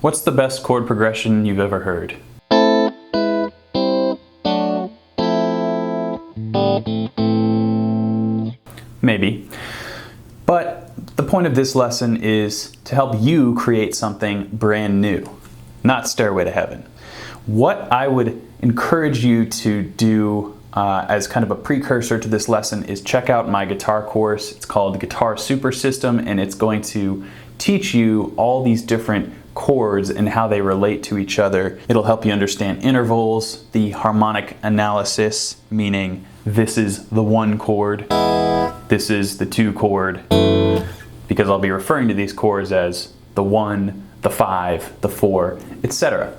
What's the best chord progression you've ever heard? Maybe. But the point of this lesson is to help you create something brand new, not Stairway to Heaven. What I would encourage you to do as kind of a precursor to this lesson is check out my guitar course. It's called Guitar Super System, and it's going to teach you all these different chords and how they relate to each other. It'll help you understand intervals, the harmonic analysis, meaning this is the 1 chord, this is the 2 chord, because I'll be referring to these chords as the 1, the 5, the 4, etc.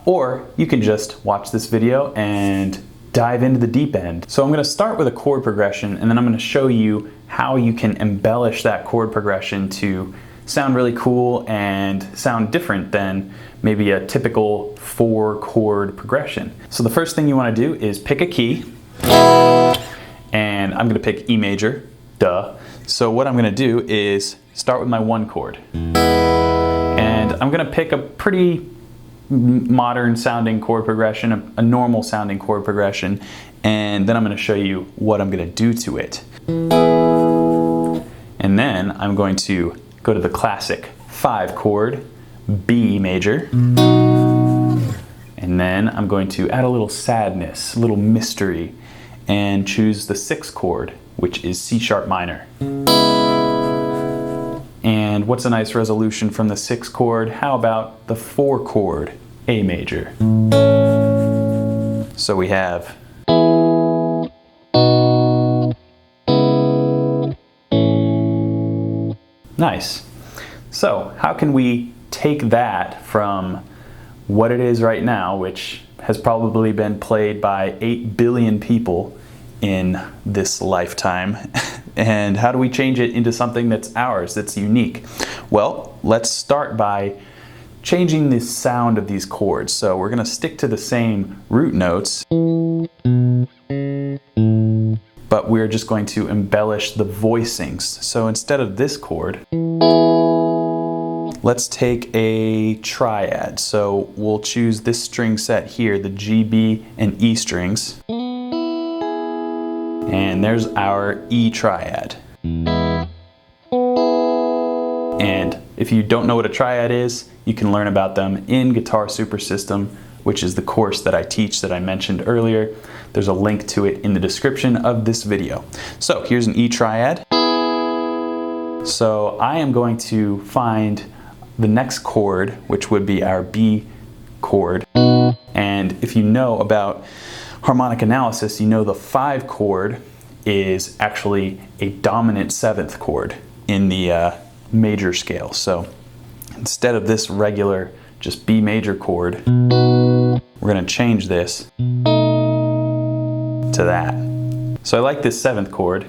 Or you can just watch this video and dive into the deep end. So I'm going to start with a chord progression, and then I'm going to show you how you can embellish that chord progression to sound really cool and sound different than maybe a typical 4-chord progression. So the first thing you want to do is pick a key, and I'm going to pick E major, duh. So what I'm going to do is start with my 1 chord, and I'm going to pick a pretty modern sounding chord progression, a normal sounding chord progression, and then I'm going to show you what I'm going to do to it. And then I'm going to go to the classic 5 chord, B major, and then I'm going to add a little sadness, a little mystery, and choose the 6 chord, which is C sharp minor. And what's a nice resolution from the 6 chord? How about the 4 chord, A major? So we have nice. So how can we take that from what it is right now, which has probably been played by 8 billion people in this lifetime, and how do we change it into something that's ours, that's unique? Well, let's start by changing the sound of these chords. So we're going to stick to the same root notes, but we're just going to embellish the voicings. So instead of this chord, let's take a triad. So we'll choose this string set here, the G, B, and E strings. And there's our E triad. And if you don't know what a triad is, you can learn about them in Guitar Super System, which is the course that I teach that I mentioned earlier. There's a link to it in the description of this video. So here's an E triad. So I am going to find the next chord, which would be our B chord. And if you know about harmonic analysis, you know the 5 chord is actually a dominant 7th chord in the major scale. So instead of this regular just B major chord, we're going to change this to that. So I like this 7th chord,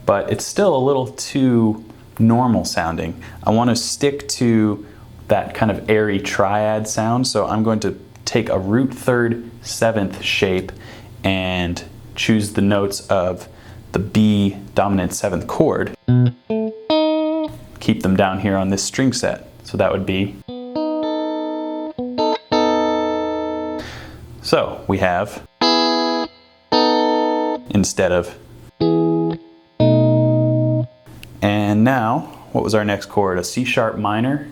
but it's still a little too normal sounding. I want to stick to that kind of airy triad sound, so I'm going to take a root 3rd 7th shape and choose the notes of the B dominant 7th chord. Keep them down here on this string set. So that would be. So we have, instead of. And now, what was our next chord? A C sharp minor.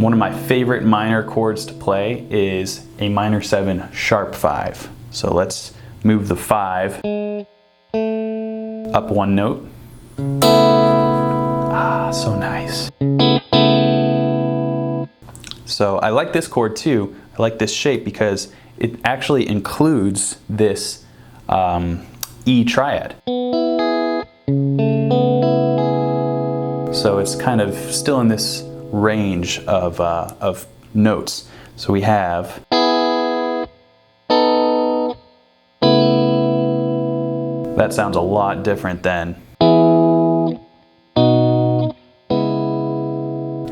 One of my favorite minor chords to play is a minor 7 sharp 5. So let's move the 5 up 1 note. Ah, so nice. So I like this chord too. I like this shape because it actually includes this E triad. So it's kind of still in this range of notes. So we have that sounds a lot different than,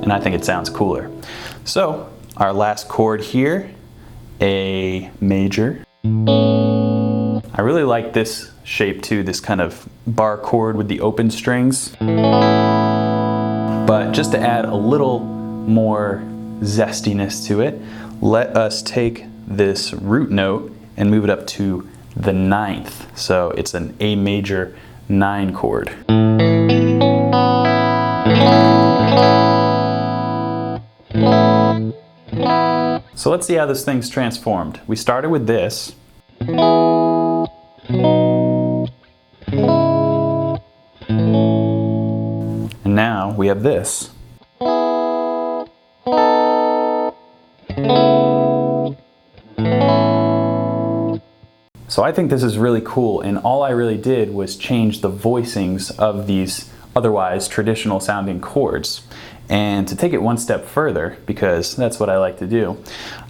and I think it sounds cooler. So our last chord here, A major. I really like this shape too, this kind of bar chord with the open strings. But just to add a little more zestiness to it, let us take this root note and move it up to the 9th. So it's an A major 9 chord. So let's see how this thing's transformed. We started with this. And now we have this. So I think this is really cool, and all I really did was change the voicings of these otherwise traditional sounding chords. And to take it one step further, because that's what I like to do,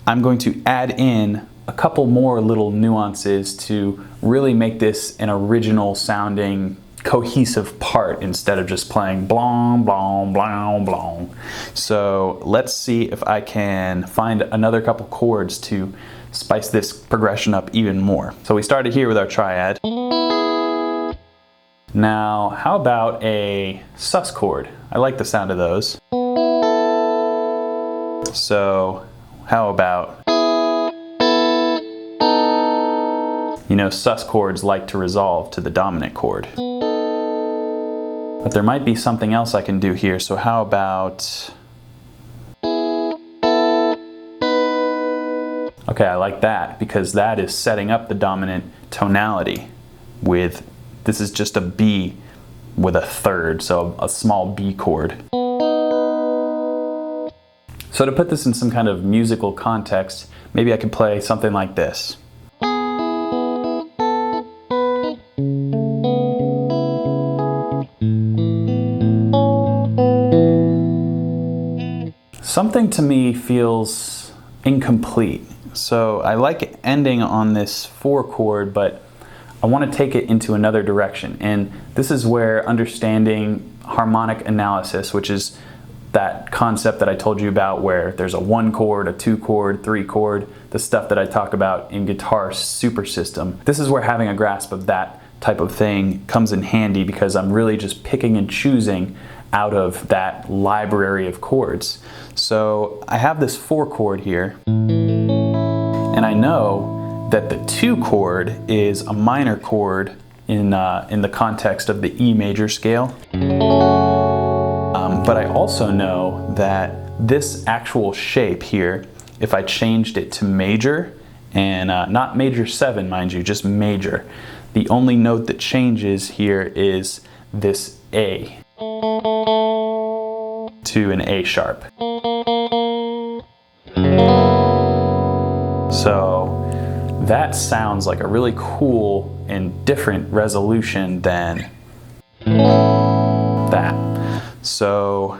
I'm going to add in a couple more little nuances to really make this an original sounding cohesive part instead of just playing blong, blong, blong, blong. So let's see if I can find another couple chords to spice this progression up even more. So we started here with our triad. Now, how about a sus chord? I like the sound of those. So, how about, you know, sus chords like to resolve to the dominant chord. But there might be something else I can do here, so how about... Okay, I like that, because that is setting up the dominant tonality with, this is just a B with a third, so a small B chord. So to put this in some kind of musical context, maybe I could play something like this. Something to me feels incomplete. So I like ending on this 4 chord, but I want to take it into another direction. And this is where understanding harmonic analysis, which is that concept that I told you about where there's a 1 chord, a 2 chord, 3 chord, the stuff that I talk about in guitar super system. This is where having a grasp of that type of thing comes in handy, because I'm really just picking and choosing out of that library of chords. So I have this 4 chord here, and I know that the 2 chord is a minor chord in the context of the E major scale. But I also know that this actual shape here, if I changed it to major, and not major 7, mind you, just major, the only note that changes here is this A to an A sharp. So that sounds like a really cool and different resolution than that. So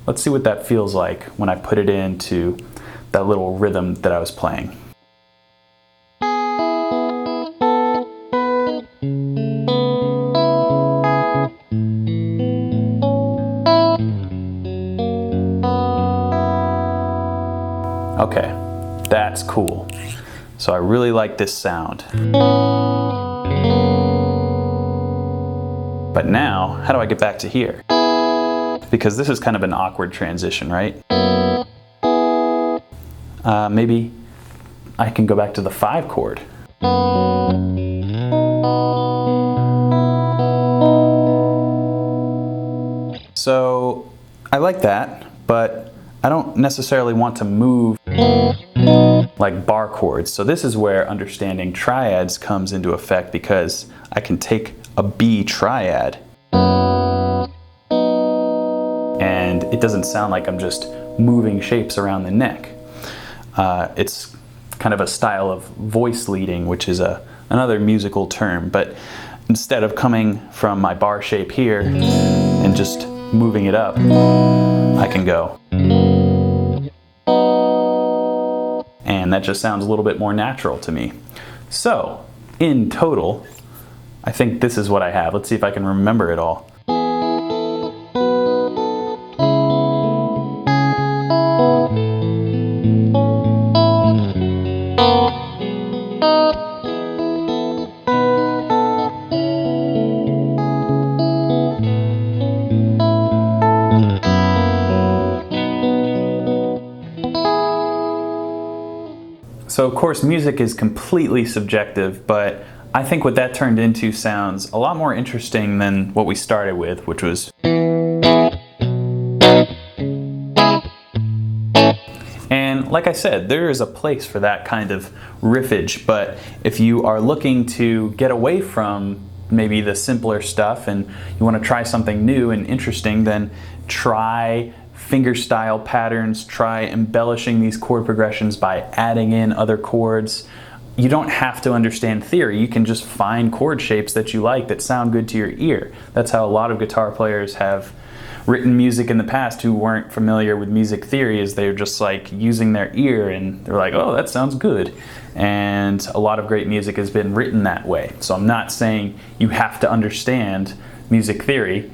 let's see what that feels like when I put it into that little rhythm that I was playing. Okay, that's cool. So I really like this sound. But now, how do I get back to here? Because this is kind of an awkward transition, right? Maybe I can go back to the 5 chord. So I like that, but I don't necessarily want to move like bar chords. So this is where understanding triads comes into effect, because I can take a B triad and it doesn't sound like I'm just moving shapes around the neck. It's kind of a style of voice leading, which is another musical term, but instead of coming from my bar shape here and just moving it up, I can go. And that just sounds a little bit more natural to me. So, in total, I think this is what I have. Let's see if I can remember it all. So of course music is completely subjective, but I think what that turned into sounds a lot more interesting than what we started with, which was. And like I said, there is a place for that kind of riffage, but if you are looking to get away from maybe the simpler stuff and you want to try something new and interesting, then try fingerstyle patterns, try embellishing these chord progressions by adding in other chords. You don't have to understand theory. You can just find chord shapes that you like that sound good to your ear. That's how a lot of guitar players have written music in the past who weren't familiar with music theory, is they're just like using their ear and they're like, oh, that sounds good. And a lot of great music has been written that way. So I'm not saying you have to understand music theory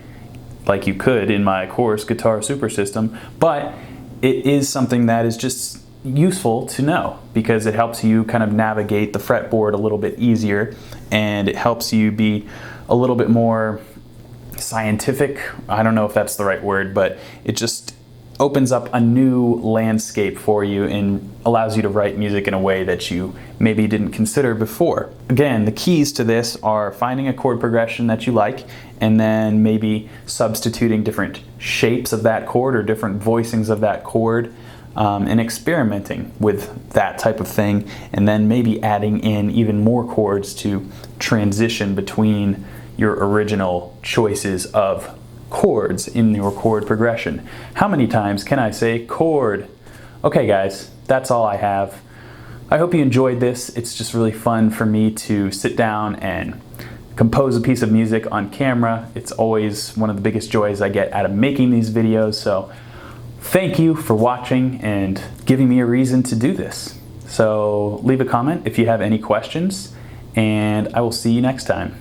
like you could in my course, Guitar Super System, but it is something that is just useful to know because it helps you kind of navigate the fretboard a little bit easier, and it helps you be a little bit more scientific. I don't know if that's the right word, but it just opens up a new landscape for you and allows you to write music in a way that you maybe didn't consider before. Again, the keys to this are finding a chord progression that you like, and then maybe substituting different shapes of that chord or different voicings of that chord, and experimenting with that type of thing, and then maybe adding in even more chords to transition between your original choices of chords in your chord progression. How many times can I say chord? Okay guys, that's all I have. I hope you enjoyed this. It's just really fun for me to sit down and compose a piece of music on camera. It's always one of the biggest joys I get out of making these videos, so thank you for watching and giving me a reason to do this. So leave a comment if you have any questions, and I will see you next time.